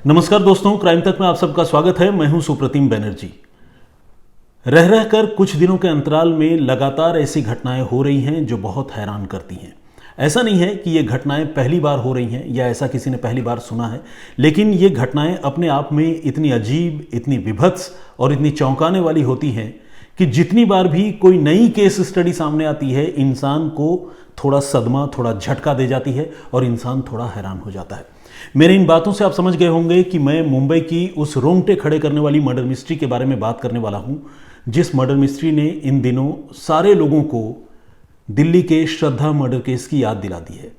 नमस्कार दोस्तों, क्राइम तक में आप सबका स्वागत है। मैं हूं सुप्रतिम बनर्जी। रह रहकर कुछ दिनों के अंतराल में लगातार ऐसी घटनाएं हो रही हैं जो बहुत हैरान करती हैं। ऐसा नहीं है कि ये घटनाएं पहली बार हो रही हैं या ऐसा किसी ने पहली बार सुना है, लेकिन ये घटनाएं अपने आप में इतनी अजीब, इतनी विभत्स और इतनी चौंकाने वाली होती हैं कि जितनी बार भी कोई नई केस स्टडी सामने आती है, इंसान को थोड़ा सदमा, थोड़ा झटका दे जाती है और इंसान थोड़ा हैरान हो जाता है। मेरे इन बातों से आप समझ गए होंगे कि मैं मुंबई की उस रोंगटे खड़े करने वाली मर्डर मिस्ट्री के बारे में बात करने वाला हूं, जिस मर्डर मिस्ट्री ने इन दिनों सारे लोगों को दिल्ली के श्रद्धा मर्डर केस की याद दिला दी है।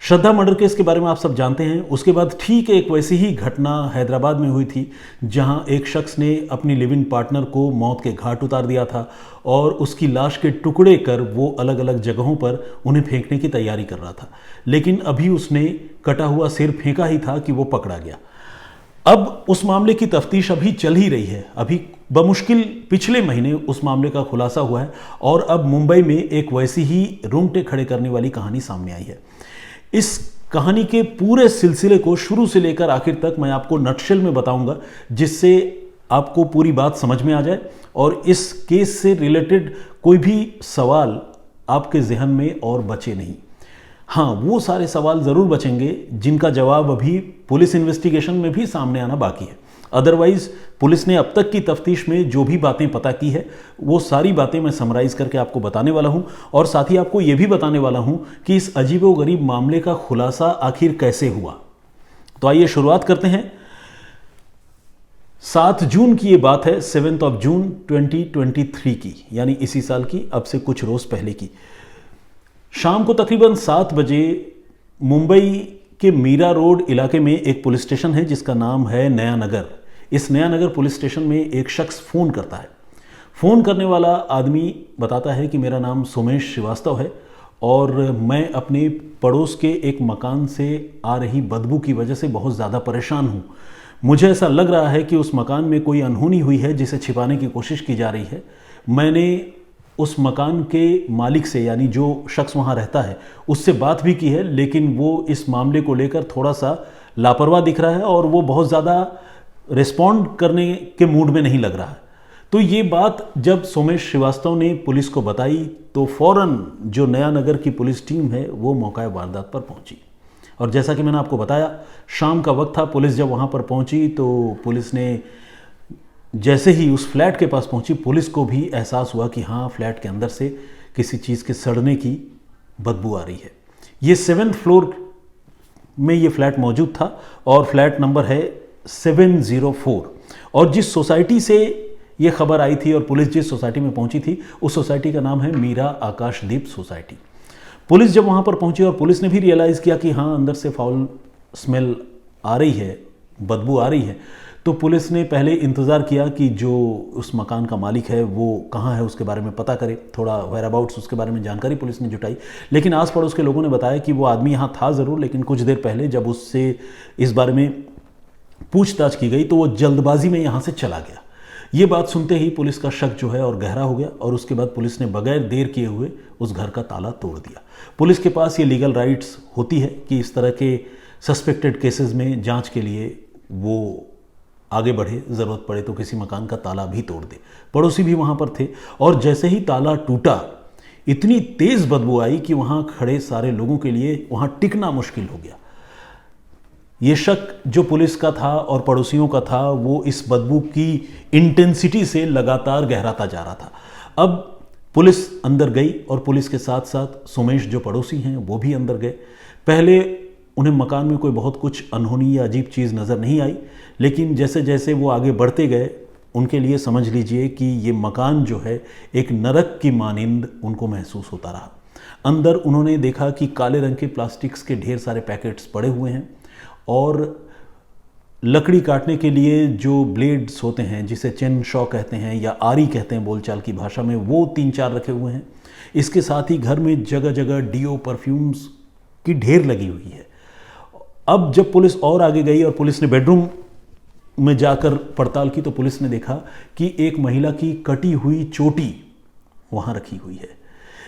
श्रद्धा मर्डर केस के बारे में आप सब जानते हैं। उसके बाद ठीक एक वैसी ही घटना हैदराबाद में हुई थी, जहां एक शख्स ने अपनी लिव इन पार्टनर को मौत के घाट उतार दिया था और उसकी लाश के टुकड़े कर वो अलग अलग जगहों पर उन्हें फेंकने की तैयारी कर रहा था, लेकिन अभी उसने कटा हुआ सिर फेंका ही था कि वो पकड़ा गया। अब उस मामले की तफ्तीश अभी चल ही रही है। अभी बमुश्किल पिछले महीने उस मामले का खुलासा हुआ है और अब मुंबई में एक वैसी ही रोंगटे खड़े करने वाली कहानी सामने आई है। इस कहानी के पूरे सिलसिले को शुरू से लेकर आखिर तक मैं आपको नटशेल में बताऊंगा, जिससे आपको पूरी बात समझ में आ जाए और इस केस से रिलेटेड कोई भी सवाल आपके जहन में और बचे नहीं। हाँ, वो सारे सवाल ज़रूर बचेंगे जिनका जवाब अभी पुलिस इन्वेस्टिगेशन में भी सामने आना बाकी है। अदरवाइज पुलिस ने अब तक की तफ्तीश में जो भी बातें पता की है, वो सारी बातें मैं समराइज़ करके आपको बताने वाला हूँ और साथ ही आपको ये भी बताने वाला हूँ कि इस अजीबोगरीब मामले का खुलासा आखिर कैसे हुआ। तो आइए शुरुआत करते हैं। 7 जून की ये बात है, 7 जून 2023 की, यानी इसी साल की, अब से कुछ रोज़ पहले की। शाम को तकरीबन 7 बजे मुंबई के मीरा रोड इलाके में एक पुलिस स्टेशन है जिसका नाम है नया नगर। इस नया नगर पुलिस स्टेशन में एक शख्स फ़ोन करता है। फ़ोन करने वाला आदमी बताता है कि मेरा नाम सोमेश श्रीवास्तव है और मैं अपने पड़ोस के एक मकान से आ रही बदबू की वजह से बहुत ज़्यादा परेशान हूँ। मुझे ऐसा लग रहा है कि उस मकान में कोई अनहोनी हुई है जिसे छिपाने की कोशिश की जा रही है। मैंने उस मकान के मालिक से, यानी जो शख्स वहाँ रहता है, उससे बात भी की है, लेकिन वो इस मामले को लेकर थोड़ा सा लापरवाह दिख रहा है और वो बहुत ज़्यादा रिस्पॉन्ड करने के मूड में नहीं लग रहा है। तो ये बात जब सोमेश श्रीवास्तव ने पुलिस को बताई तो फ़ौरन जो नया नगर की पुलिस टीम है वो मौका वारदात पर पहुंची। और जैसा कि मैंने आपको बताया, शाम का वक्त था। पुलिस जब वहाँ पर पहुंची तो पुलिस ने जैसे ही उस फ्लैट के पास पहुंची, पुलिस को भी एहसास हुआ कि हाँ, फ्लैट के अंदर से किसी चीज़ के सड़ने की बदबू आ रही है। ये 7th फ्लोर में ये फ्लैट मौजूद था और फ्लैट नंबर है 704। और जिस सोसाइटी से ये खबर आई थी और पुलिस जिस सोसाइटी में पहुंची थी, उस सोसाइटी का नाम है मीरा आकाशदीप सोसाइटी। पुलिस जब वहाँ पर पहुंची और पुलिस ने भी रियलाइज़ किया कि हाँ, अंदर से फाउल स्मेल आ रही है, बदबू आ रही है, तो पुलिस ने पहले इंतज़ार किया कि जो उस मकान का मालिक है वो कहाँ है, उसके बारे में पता करे। थोड़ा वेयर अबाउट्स उसके बारे में जानकारी पुलिस ने जुटाई, लेकिन आस पड़ोस के लोगों ने बताया कि वो आदमी यहाँ था ज़रूर, लेकिन कुछ देर पहले जब उससे इस बारे में पूछताछ की गई तो वो जल्दबाजी में यहाँ से चला गया। ये बात सुनते ही पुलिस का शक जो है और गहरा हो गया और उसके बाद पुलिस ने बगैर देर किए हुए उस घर का ताला तोड़ दिया। पुलिस के पास ये लीगल राइट्स होती है कि इस तरह के सस्पेक्टेड केसेस में जांच के लिए वो आगे बढ़े, ज़रूरत पड़े तो किसी मकान का ताला भी तोड़ दे। पड़ोसी भी वहाँ पर थे और जैसे ही ताला टूटा, इतनी तेज़ बदबू आई कि वहाँ खड़े सारे लोगों के लिए वहाँ टिकना मुश्किल हो गया। ये शक जो पुलिस का था और पड़ोसियों का था, वो इस बदबू की इंटेंसिटी से लगातार गहराता जा रहा था। अब पुलिस अंदर गई और पुलिस के साथ साथ सोमेश जो पड़ोसी हैं वो भी अंदर गए। पहले उन्हें मकान में कोई बहुत कुछ अनहोनी या अजीब चीज़ नज़र नहीं आई, लेकिन जैसे जैसे वो आगे बढ़ते गए, उनके लिए समझ लीजिए कि ये मकान जो है एक नरक की मानिंद उनको महसूस होता रहा। अंदर उन्होंने देखा कि काले रंग के प्लास्टिक्स के ढेर सारे पैकेट्स पड़े हुए हैं और लकड़ी काटने के लिए जो ब्लेड्स होते हैं, जिसे चेन शॉ कहते हैं या आरी कहते हैं बोलचाल की भाषा में, वो 3-4 रखे हुए हैं। इसके साथ ही घर में जगह जगह डीओ, परफ्यूम्स की ढेर लगी हुई है। अब जब पुलिस और आगे गई और पुलिस ने बेडरूम में जाकर पड़ताल की तो पुलिस ने देखा कि एक महिला की कटी हुई चोटी वहाँ रखी हुई है।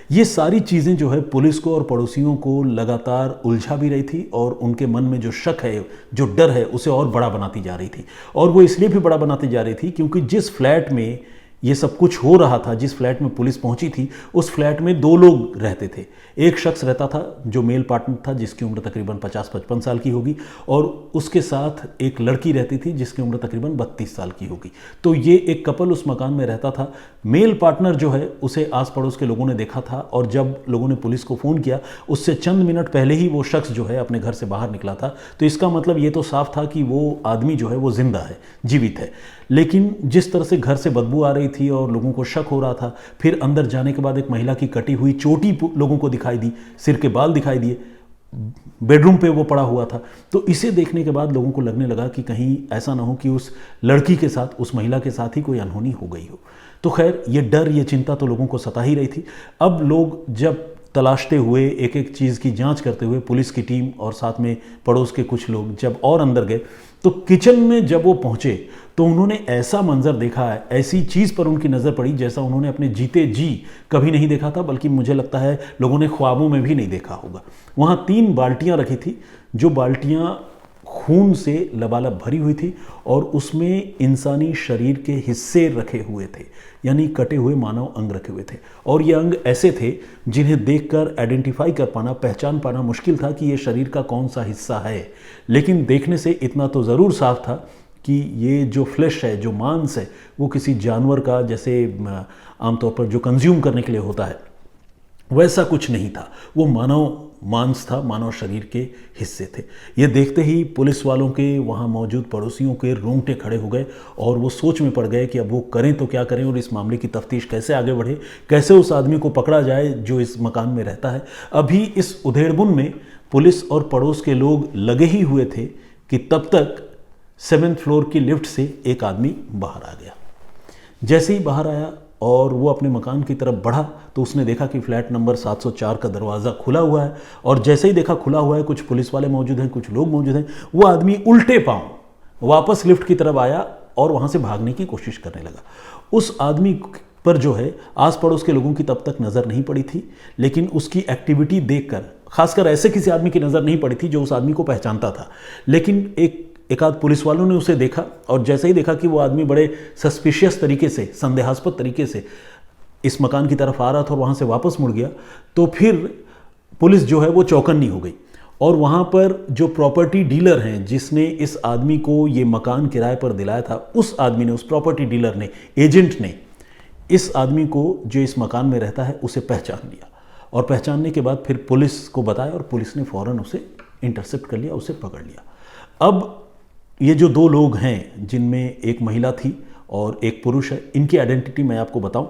ये सारी चीज़ें जो है पुलिस को और पड़ोसियों को लगातार उलझा भी रही थी और उनके मन में जो शक है, जो डर है, उसे और बड़ा बनाती जा रही थी। और वो इसलिए भी बड़ा बनाती जा रही थी क्योंकि जिस फ्लैट में ये सब कुछ हो रहा था, जिस फ्लैट में पुलिस पहुंची थी, उस फ्लैट में दो लोग रहते थे। एक शख्स रहता था जो मेल पार्टनर था, जिसकी उम्र तकरीबन 50-55 साल की होगी, और उसके साथ एक लड़की रहती थी जिसकी उम्र तकरीबन 32 साल की होगी। तो ये एक कपल उस मकान में रहता था। मेल पार्टनर जो है उसे आस पड़ोस के लोगों ने देखा था, और जब लोगों ने पुलिस को फ़ोन किया उससे चंद मिनट पहले ही वो शख्स जो है अपने घर से बाहर निकला था। तो इसका मतलब ये तो साफ था कि वो आदमी जो है वो जिंदा है, जीवित है। लेकिन जिस तरह से घर से बदबू आ रही थी और लोगों को शक हो रहा था, फिर अंदर जाने के बाद एक महिला की कटी हुई चोटी लोगों को दिखाई दी, सिर के बाल दिखाई दिए, बेडरूम पे वो पड़ा हुआ था। तो इसे देखने के बाद लोगों को लगने लगा कि कहीं ऐसा ना हो कि उस लड़की के साथ, उस महिला के साथ ही कोई अनहोनी हो गई हो। तो खैर ये डर, ये चिंता तो लोगों को सता ही रही थी। अब लोग जब तलाशते हुए, एक एक चीज़ की जांच करते हुए, पुलिस की टीम और साथ में पड़ोस के कुछ लोग जब और अंदर गए, तो किचन में जब वो पहुंचे तो उन्होंने ऐसा मंजर देखा है, ऐसी चीज़ पर उनकी नज़र पड़ी जैसा उन्होंने अपने जीते जी कभी नहीं देखा था, बल्कि मुझे लगता है लोगों ने ख्वाबों में भी नहीं देखा होगा। वहाँ 3 बाल्टियाँ रखी थी, जो बाल्टियाँ खून से लबालब भरी हुई थी, और उसमें इंसानी शरीर के हिस्से रखे हुए थे, यानी कटे हुए मानव अंग रखे हुए थे। और ये अंग ऐसे थे जिन्हें देखकर आइडेंटिफाई कर पाना, पहचान पाना मुश्किल था कि ये शरीर का कौन सा हिस्सा है। लेकिन देखने से इतना तो ज़रूर साफ था कि ये जो फ्लैश है, जो मांस है, वो किसी जानवर का, जैसे आमतौर पर जो कंज्यूम करने के लिए होता है, वैसा कुछ नहीं था। वो मानव मांस था, मानव शरीर के हिस्से थे। ये देखते ही पुलिस वालों के, वहाँ मौजूद पड़ोसियों के रोंगटे खड़े हो गए और वो सोच में पड़ गए कि अब वो करें तो क्या करें, और इस मामले की तफ्तीश कैसे आगे बढ़े, कैसे उस आदमी को पकड़ा जाए जो इस मकान में रहता है। अभी इस उधेड़बुन में पुलिस और पड़ोस के लोग लगे ही हुए थे कि तब तक 7th फ्लोर की लिफ्ट से एक आदमी बाहर आ गया। जैसे ही बाहर आया और वो अपने मकान की तरफ बढ़ा तो उसने देखा कि फ्लैट नंबर 704 का दरवाज़ा खुला हुआ है, और जैसे ही देखा खुला हुआ है, कुछ पुलिस वाले मौजूद हैं, कुछ लोग मौजूद हैं, वो आदमी उल्टे पांव वापस लिफ्ट की तरफ आया और वहाँ से भागने की कोशिश करने लगा। उस आदमी पर जो है आस पड़ोस के लोगों की तब तक नज़र नहीं पड़ी थी, लेकिन उसकी एक्टिविटी देखकर, खासकर ऐसे किसी आदमी की नज़र नहीं पड़ी थी जो उस आदमी को पहचानता था। लेकिन एक आध पुलिस वालों ने उसे देखा, और जैसे ही देखा कि वो आदमी बड़े सस्पिशियस तरीके से, संदेहास्पद तरीके से इस मकान की तरफ आ रहा था और वहाँ से वापस मुड़ गया, तो फिर पुलिस जो है वो चौकन्नी हो गई। और वहाँ पर जो प्रॉपर्टी डीलर हैं, जिसने इस आदमी को ये मकान किराए पर दिलाया था, उस आदमी ने, उस प्रॉपर्टी डीलर ने, एजेंट ने इस आदमी को जो इस मकान में रहता है उसे पहचान लिया, और पहचानने के बाद फिर पुलिस को बताया और पुलिस ने फ़ौरन उसे इंटरसेप्ट कर लिया, उसे पकड़ लिया। अब ये जो 2 लोग हैं, जिनमें एक महिला थी और एक पुरुष है, इनकी आइडेंटिटी मैं आपको बताऊं।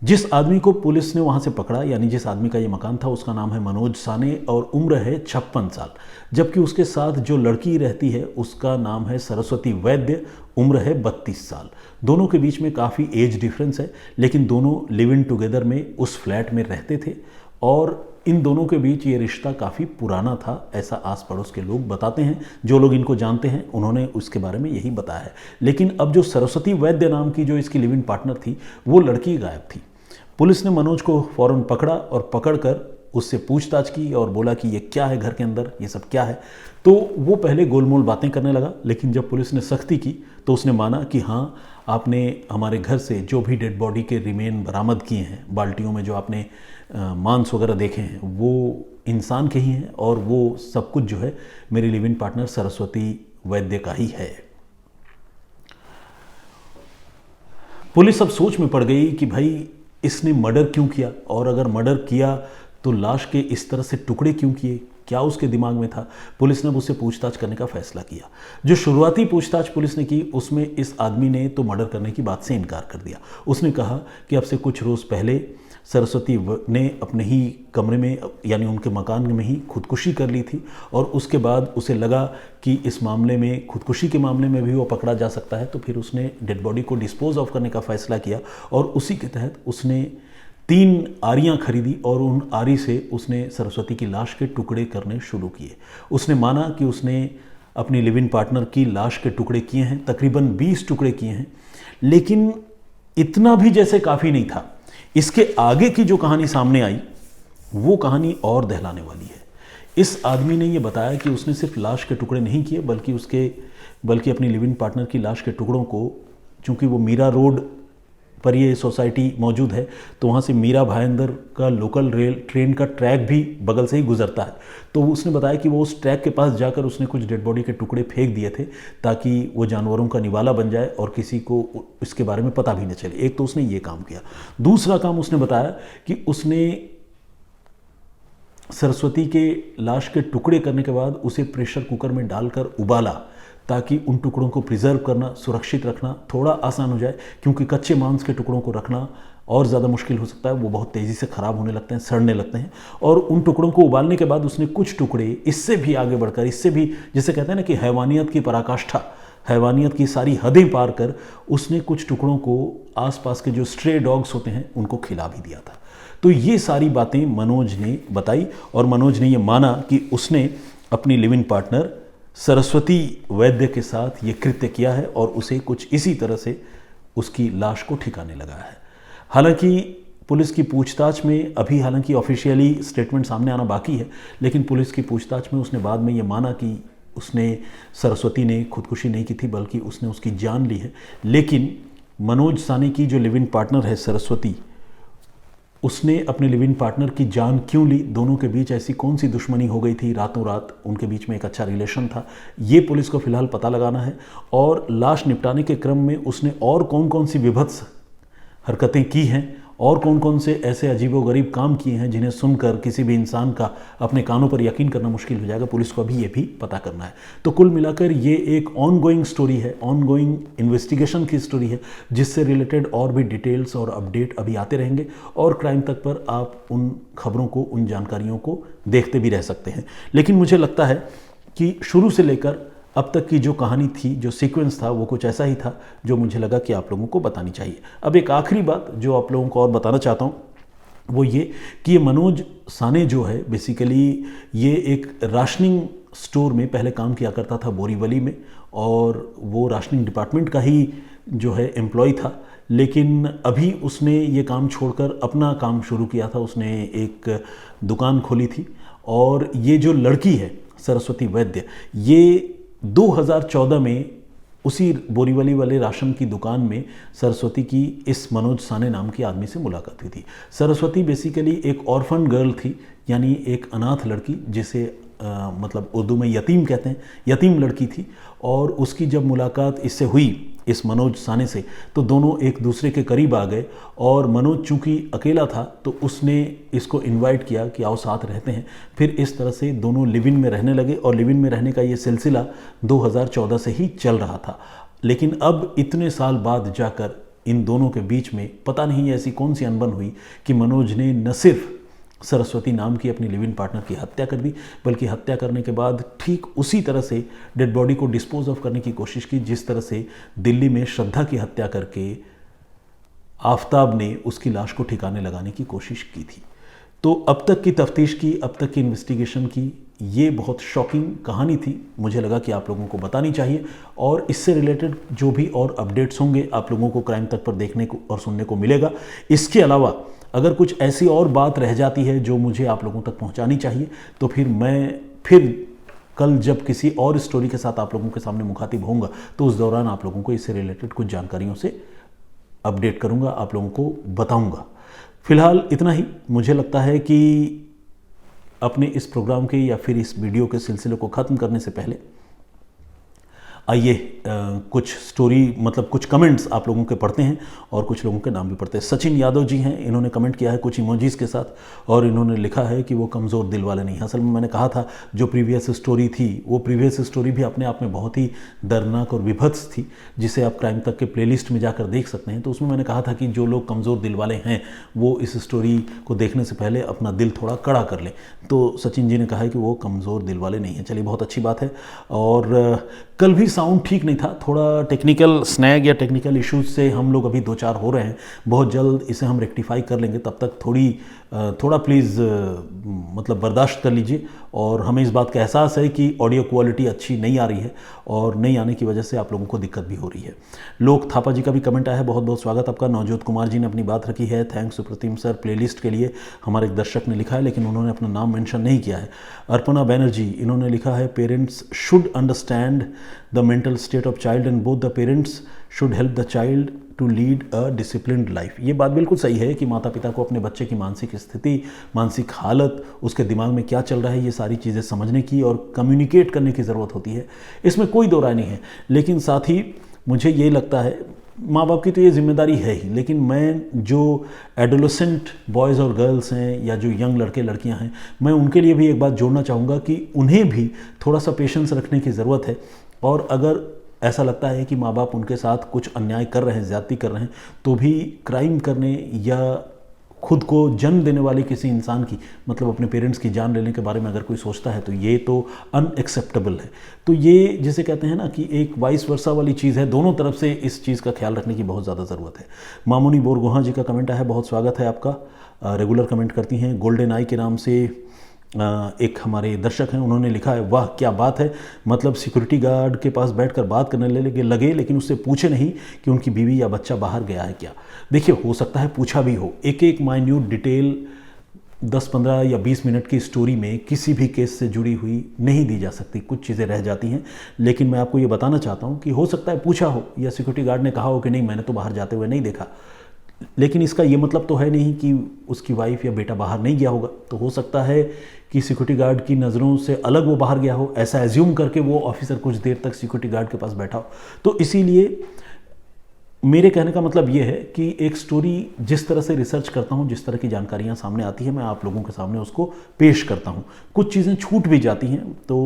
जिस आदमी को पुलिस ने वहाँ से पकड़ा, यानी जिस आदमी का ये मकान था, उसका नाम है मनोज साने और उम्र है 56 साल। जबकि उसके साथ जो लड़की रहती है उसका नाम है सरस्वती वैद्य, उम्र है 32 साल। दोनों के बीच में काफ़ी एज डिफरेंस है, लेकिन दोनों लिव इन टुगेदर में उस फ्लैट में रहते थे, और इन दोनों के बीच ये रिश्ता काफ़ी पुराना था, ऐसा आस पड़ोस के लोग बताते हैं। जो लोग इनको जानते हैं उन्होंने उसके बारे में यही बताया है। लेकिन अब जो सरस्वती वैद्य नाम की जो इसकी लिव इन पार्टनर थी, वो लड़की गायब थी। पुलिस ने मनोज को फ़ौरन पकड़ा और पकड़कर उससे पूछताछ की और बोला कि ये क्या है घर के अंदर, ये सब क्या है। तो वो पहले गोलमोल बातें करने लगा, लेकिन जब पुलिस ने सख्ती की तो उसने माना कि हाँ, आपने हमारे घर से जो भी डेड बॉडी के रिमेन बरामद किए हैं, बाल्टियों में जो आपने मांस वगैरह देखे हैं, वो इंसान के ही हैं, और वो सब कुछ जो है मेरी लिव इन पार्टनर सरस्वती वैद्य का ही है। पुलिस अब सोच में पड़ गई कि भाई इसने मर्डर क्यों किया, और अगर मर्डर किया तो लाश के इस तरह से टुकड़े क्यों किए, क्या उसके दिमाग में था। पुलिस ने उससे पूछताछ करने का फैसला किया। जो शुरुआती पूछताछ पुलिस ने की, उसमें इस आदमी ने तो मर्डर करने की बात से इनकार कर दिया। उसने कहा कि अब से कुछ रोज़ पहले सरस्वती ने अपने ही कमरे में, यानी उनके मकान में ही खुदकुशी कर ली थी, और उसके बाद उसे लगा कि इस मामले में, खुदकुशी के मामले में भी वो पकड़ा जा सकता है, तो फिर उसने डेड बॉडी को डिस्पोज ऑफ करने का फैसला किया, और उसी के तहत उसने 3 आरियां खरीदी और उन आरी से उसने सरस्वती की लाश के टुकड़े करने शुरू किए। उसने माना कि उसने अपनी लिव इन पार्टनर की लाश के टुकड़े किए हैं, तकरीबन 20 टुकड़े किए हैं। लेकिन इतना भी जैसे काफ़ी नहीं था, इसके आगे की जो कहानी सामने आई वो कहानी और दहलाने वाली है। इस आदमी ने ये बताया कि उसने सिर्फ लाश के टुकड़े नहीं किए बल्कि अपनी लिव इन पार्टनर की लाश के टुकड़ों को, चूंकि वो मीरा रोड पर ये सोसाइटी मौजूद है तो वहाँ से मीरा भाईंदर का लोकल रेल ट्रेन का ट्रैक भी बगल से ही गुजरता है, तो उसने बताया कि वो उस ट्रैक के पास जाकर उसने कुछ डेड बॉडी के टुकड़े फेंक दिए थे ताकि वो जानवरों का निवाला बन जाए और किसी को इसके बारे में पता भी न चले। एक तो उसने ये काम किया। दूसरा काम उसने बताया कि उसने सरस्वती के लाश के टुकड़े करने के बाद उसे प्रेशर कुकर में डालकर उबाला ताकि उन टुकड़ों को प्रिजर्व करना, सुरक्षित रखना थोड़ा आसान हो जाए, क्योंकि कच्चे मांस के टुकड़ों को रखना और ज़्यादा मुश्किल हो सकता है, वो बहुत तेज़ी से ख़राब होने लगते हैं, सड़ने लगते हैं। और उन टुकड़ों को उबालने के बाद उसने कुछ टुकड़े इससे भी आगे बढ़कर, इससे भी जिसे कहते हैं ना कि हैवानियत की पराकाष्ठा, हैवानियत की सारी हदें पार कर उसने कुछ टुकड़ों को आसपास के जो स्ट्रे डॉग्स होते हैं उनको खिला भी दिया था। तो ये सारी बातें मनोज ने बताई और मनोज ने ये माना कि उसने अपनी लिव इन पार्टनर सरस्वती वैद्य के साथ ये कृत्य किया है और उसे कुछ इसी तरह से उसकी लाश को ठिकाने लगाया है। हालांकि पुलिस की पूछताछ में अभी हालांकि ऑफिशियली स्टेटमेंट सामने आना बाकी है, लेकिन पुलिस की पूछताछ में उसने बाद में ये माना कि उसने सरस्वती ने खुदकुशी नहीं की थी बल्कि उसने उसकी जान ली है। लेकिन मनोज साने की जो लिव इन पार्टनर है सरस्वती, उसने अपने लिव इन पार्टनर की जान क्यों ली, दोनों के बीच ऐसी कौन सी दुश्मनी हो गई थी, रातों रात उनके बीच में एक अच्छा रिलेशन था, ये पुलिस को फिलहाल पता लगाना है। और लाश निपटाने के क्रम में उसने और कौन कौन सी विभत्स हरकतें की हैं और कौन कौन से ऐसे अजीबोगरीब काम किए हैं जिन्हें सुनकर किसी भी इंसान का अपने कानों पर यकीन करना मुश्किल हो जाएगा, पुलिस को अभी ये भी पता करना है। तो कुल मिलाकर ये एक ऑनगोइंग स्टोरी है, ऑनगोइंग इन्वेस्टिगेशन की स्टोरी है, जिससे रिलेटेड और भी डिटेल्स और अपडेट अभी आते रहेंगे और क्राइम तक पर आप उन खबरों को, उन जानकारियों को देखते भी रह सकते हैं। लेकिन मुझे लगता है कि शुरू से लेकर अब तक की जो कहानी थी, जो सीक्वेंस था, वो कुछ ऐसा ही था जो मुझे लगा कि आप लोगों को बतानी चाहिए। अब एक आखिरी बात जो आप लोगों को और बताना चाहता हूँ वो ये कि ये मनोज साने जो है बेसिकली ये एक राशनिंग स्टोर में पहले काम किया करता था बोरीवली में, और वो राशनिंग डिपार्टमेंट का ही जो है एम्प्लॉय था। लेकिन अभी उसने ये काम छोड़कर अपना काम शुरू किया था, उसने एक दुकान खोली थी। और ये जो लड़की है सरस्वती वैद्य, ये 2014 में उसी बोरीवली वाले राशन की दुकान में सरस्वती की इस मनोज साने नाम के आदमी से मुलाकात हुई थी। सरस्वती बेसिकली एक ऑर्फन गर्ल थी, यानी एक अनाथ लड़की, जिसे मतलब उर्दू में यतीम कहते हैं, यतीम लड़की थी। और उसकी जब मुलाकात इससे हुई, इस मनोज साने से, तो दोनों एक दूसरे के करीब आ गए। और मनोज चूंकि अकेला था तो उसने इसको इनवाइट किया कि आओ साथ रहते हैं। फिर इस तरह से दोनों लिव इन में रहने लगे और लिव इन में रहने का ये सिलसिला 2014 से ही चल रहा था। लेकिन अब इतने साल बाद जाकर इन दोनों के बीच में पता नहीं ऐसी कौन सी अनबन हुई कि मनोज ने न सिर्फ सरस्वती नाम की अपनी लिव इन पार्टनर की हत्या कर दी, बल्कि हत्या करने के बाद ठीक उसी तरह से डेड बॉडी को डिस्पोज ऑफ करने की कोशिश की जिस तरह से दिल्ली में श्रद्धा की हत्या करके आफताब ने उसकी लाश को ठिकाने लगाने की कोशिश की थी। तो अब तक की तफ्तीश की, अब तक की इन्वेस्टिगेशन की ये बहुत शॉकिंग कहानी थी। मुझे लगा कि आप लोगों को बतानी चाहिए और इससे रिलेटेड जो भी और अपडेट्स होंगे आप लोगों को क्राइम तक पर देखने को और सुनने को मिलेगा। इसके अलावा अगर कुछ ऐसी और बात रह जाती है जो मुझे आप लोगों तक पहुंचानी चाहिए तो फिर मैं कल जब किसी और स्टोरी के साथ आप लोगों के सामने मुखातिब होऊंगा तो उस दौरान आप लोगों को इससे रिलेटेड कुछ जानकारियों से अपडेट करूंगा, आप लोगों को बताऊंगा। फिलहाल इतना ही। मुझे लगता है कि अपने इस प्रोग्राम के या फिर इस वीडियो के सिलसिले को ख़त्म करने से पहले आइए कुछ स्टोरी मतलब कुछ कमेंट्स आप लोगों के पढ़ते हैं और कुछ लोगों के नाम भी पढ़ते हैं। सचिन यादव जी हैं, इन्होंने कमेंट किया है कुछ इमोजीज़ के साथ और इन्होंने लिखा है कि वो कमज़ोर दिल वाले नहीं। असल में मैंने कहा था जो प्रीवियस स्टोरी थी वो प्रीवियस स्टोरी भी अपने आप में बहुत ही दर्दनाक और विभत्स थी, जिसे आप क्राइम तक के प्लेलिस्ट में जाकर देख सकते हैं। तो उसमें मैंने कहा था कि जो लोग कमज़ोर दिल वाले हैं वो इस स्टोरी को देखने से पहले अपना दिल थोड़ा कड़ा कर लें। तो सचिन जी ने कहा है कि वो कमज़ोर दिल वाले नहीं हैं। चलिए, बहुत अच्छी बात है। और कल भी साउंड ठीक नहीं था, थोड़ा टेक्निकल स्नैग या टेक्निकल इश्यूज से हम लोग अभी दो चार हो रहे हैं। बहुत जल्द इसे हम रेक्टिफाई कर लेंगे। तब तक थोड़ी थोड़ा प्लीज़ मतलब बर्दाश्त कर लीजिए। और हमें इस बात का एहसास है कि ऑडियो क्वालिटी अच्छी नहीं आ रही है और नहीं आने की वजह से आप लोगों को दिक्कत भी हो रही है। लोक थापा जी का भी कमेंट आया है, बहुत बहुत स्वागत आपका। नवजोत कुमार जी ने अपनी बात रखी है, थैंक्स सुप्रतिम सर प्लेलिस्ट के लिए। हमारे एक दर्शक ने लिखा है लेकिन उन्होंने अपना नाम मेंशन नहीं किया है। अर्पणा बैनर्जी, इन्होंने लिखा है parents should understand the mental state of child and both the parents should help the child to lead a disciplined life. ये बात बिल्कुल सही है कि माता पिता को अपने बच्चे की मानसिक स्थिति, मानसिक हालत, उसके दिमाग में क्या चल रहा है, ये सारी चीज़ें समझने की और कम्युनिकेट करने की ज़रूरत होती है, इसमें कोई दो राय नहीं है। लेकिन साथ ही मुझे ये लगता है, माँ बाप की तो ये जिम्मेदारी है ही, लेकिन मैं जो एडोलेसेंट बॉयज़ और गर्ल्स हैं या जो यंग लड़के लड़कियां हैं, मैं उनके लिए भी एक बात जोड़ना चाहूँगा कि उन्हें भी थोड़ा सा पेशेंस रखने की ज़रूरत है। और अगर ऐसा लगता है कि माँ बाप उनके साथ कुछ अन्याय कर रहे हैं, ज़्यादती कर रहे हैं, तो भी क्राइम करने या खुद को जन्म देने वाले किसी इंसान की, मतलब अपने पेरेंट्स की जान लेने के बारे में अगर कोई सोचता है तो ये तो अनएक्सेप्टेबल है। तो ये जिसे कहते हैं ना कि एक वाइस वर्सा वाली चीज़ है, दोनों तरफ से इस चीज़ का ख्याल रखने की बहुत ज़्यादा ज़रूरत है। मामूनी बोरगोहा जी का कमेंट है, बहुत स्वागत है आपका, रेगुलर कमेंट करती हैं। गोल्डन आई के नाम से एक हमारे दर्शक हैं, उन्होंने लिखा है, वाह क्या बात है, मतलब सिक्योरिटी गार्ड के पास बैठकर बात करने लगे लेकिन उससे पूछे नहीं कि उनकी बीवी या बच्चा बाहर गया है क्या। देखिए, हो सकता है पूछा भी हो, एक एक माइन्यूट डिटेल 10-15 या 20 मिनट की स्टोरी में किसी भी केस से जुड़ी हुई नहीं दी जा सकती, कुछ चीज़ें रह जाती हैं। लेकिन मैं आपको ये बताना चाहता हूँ कि हो सकता है पूछा हो या सिक्योरिटी गार्ड ने कहा हो कि नहीं मैंने तो बाहर जाते हुए नहीं देखा, लेकिन इसका ये मतलब तो है नहीं कि उसकी वाइफ या बेटा बाहर नहीं गया होगा। तो हो सकता है कि सिक्योरिटी गार्ड की नज़रों से अलग वो बाहर गया हो, ऐसा एज्यूम करके वो ऑफिसर कुछ देर तक सिक्योरिटी गार्ड के पास बैठा हो। तो इसीलिए मेरे कहने का मतलब ये है कि एक स्टोरी जिस तरह से रिसर्च करता हूँ, जिस तरह की जानकारियाँ सामने आती है, मैं आप लोगों के सामने उसको पेश करता हूँ। कुछ चीज़ें छूट भी जाती हैं तो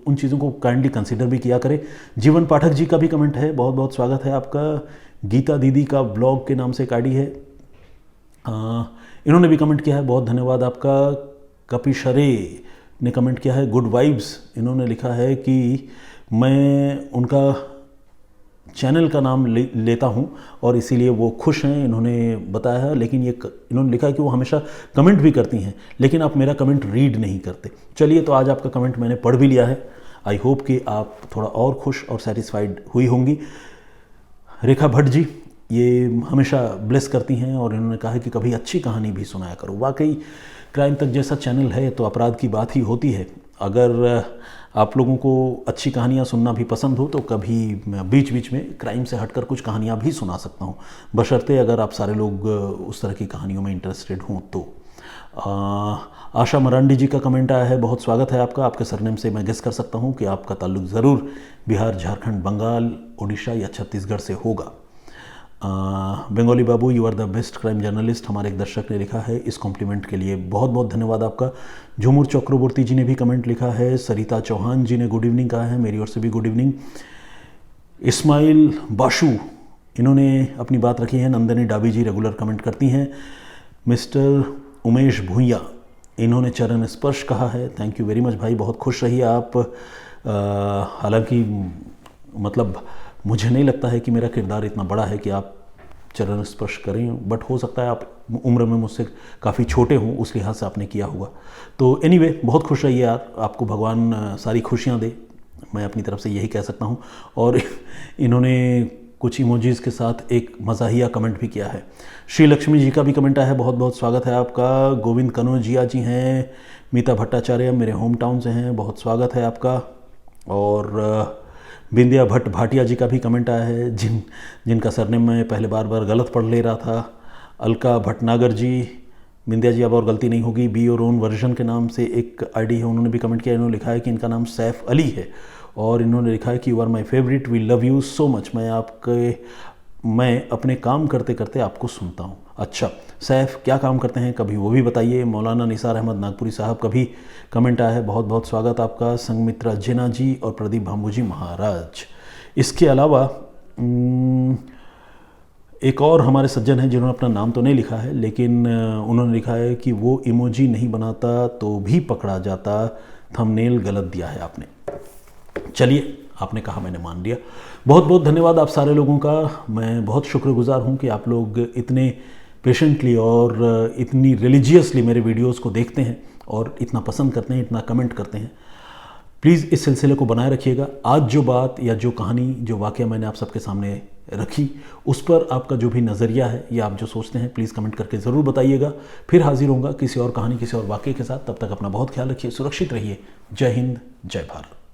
उन चीज़ों को काइंडली कंसिडर भी किया करें। जीवन पाठक जी का भी कमेंट है, बहुत बहुत स्वागत है आपका। गीता दीदी का ब्लॉग के नाम से एक आईडी है, इन्होंने भी कमेंट किया है, बहुत धन्यवाद आपका। कपिशरे ने कमेंट किया है, गुड वाइब्स। इन्होंने लिखा है कि मैं उनका चैनल का नाम लेता हूं और इसीलिए वो खुश हैं, इन्होंने बताया है। लेकिन ये इन्होंने लिखा है कि वो हमेशा कमेंट भी करती हैं, लेकिन आप मेरा कमेंट रीड नहीं करते। चलिए, तो आज आपका कमेंट मैंने पढ़ भी लिया है। आई होप कि आप थोड़ा और खुश और सेटिस्फाइड हुई होंगी। रेखा भट्ट जी ये हमेशा ब्लेस करती हैं और इन्होंने कहा है कि कभी अच्छी कहानी भी सुनाया करो। वाकई क्राइम तक जैसा चैनल है तो अपराध की बात ही होती है। अगर आप लोगों को अच्छी कहानियाँ सुनना भी पसंद हो तो कभी बीच बीच में क्राइम से हटकर कुछ कहानियाँ भी सुना सकता हूँ, बशर्ते अगर आप सारे लोग उस तरह की कहानियों में इंटरेस्टेड हों तो। आशा मरांडी जी का कमेंट आया है, बहुत स्वागत है आपका। आपके सरनेम से मैं गेस कर सकता हूँ कि आपका ताल्लुक ज़रूर बिहार, झारखंड, बंगाल, उड़ीसा या छत्तीसगढ़ से होगा। Bengali babu, you are the best crime journalist, हमारे एक दर्शक ने लिखा है। इस कॉम्प्लीमेंट के लिए बहुत बहुत धन्यवाद आपका। झूमुर चक्रवर्ती जी ने भी कमेंट लिखा है। सरिता चौहान जी ने गुड इवनिंग कहा है, मेरी ओर से भी गुड इवनिंग। इस्माइल बाशु, इन्होंने अपनी बात रखी है। नंदनी डाबी जी रेगुलर कमेंट करती हैं। मिस्टर उमेश भूइया, इन्होंने चरण स्पर्श कहा है, थैंक यू वेरी मच भाई, बहुत खुश रहिए आप। हालांकि मतलब मुझे नहीं लगता है कि मेरा किरदार इतना बड़ा है कि आप चरण स्पर्श करें, बट हो सकता है आप उम्र में मुझसे काफ़ी छोटे हों, उस लिहाज से आपने किया होगा। तो एनीवे, बहुत खुश रहिए यार, आपको भगवान सारी खुशियाँ दे, मैं अपनी तरफ से यही कह सकता हूँ। और इन्होंने कुछ इमोजीज़ के साथ एक मज़ाहिया कमेंट भी किया है। श्री लक्ष्मी जी का भी कमेंट आया है, बहुत बहुत स्वागत है आपका। गोविंद कनौजिया जी हैं। मीता भट्टाचार्य मेरे होम टाउन से हैं, बहुत स्वागत है आपका। और बिंदिया भट्ट भाटिया जी का भी कमेंट आया है, जिनका सरनेम मैं पहले बार गलत पढ़ ले रहा था। अलका भटनागर जी, बिंदिया जी अब और गलती नहीं होगी, बी और ओन वर्जन के नाम से एक आईडी है, उन्होंने भी कमेंट किया। इन्होंने लिखा है कि इनका नाम सैफ अली है और इन्होंने लिखा है कि you are my favourite, we love you so much. मैं अपने काम करते करते आपको सुनता हूँ। अच्छा सैफ, क्या काम करते हैं कभी वो भी बताइए। मौलाना निसार अहमद नागपुरी साहब का भी कमेंट आया है, बहुत बहुत स्वागत आपका। संगमित्रा जिना जी और प्रदीप भामू जी महाराज। इसके अलावा एक और हमारे सज्जन हैं जिन्होंने अपना नाम तो नहीं लिखा है, लेकिन उन्होंने लिखा है कि वो इमोजी नहीं बनाता तो भी पकड़ा जाता, थंबनेल गलत दिया है आपने। चलिए, आपने कहा मैंने मान लिया। बहुत बहुत धन्यवाद आप सारे लोगों का, मैं बहुत शुक्रगुजार हूँ कि आप लोग इतने पेशेंटली और इतनी रिलीजियसली मेरे वीडियोस को देखते हैं और इतना पसंद करते हैं, इतना कमेंट करते हैं। प्लीज़ इस सिलसिले को बनाए रखिएगा। आज जो बात या जो कहानी, जो वाक़या मैंने आप सबके सामने रखी, उस पर आपका जो भी नज़रिया है या आप जो सोचते हैं, प्लीज़ कमेंट करके ज़रूर बताइएगा। फिर हाजिर होऊंगा किसी और कहानी, किसी और वाक़ये के साथ। तब तक अपना बहुत ख्याल रखिए, सुरक्षित रहिए। जय हिंद, जय भारत।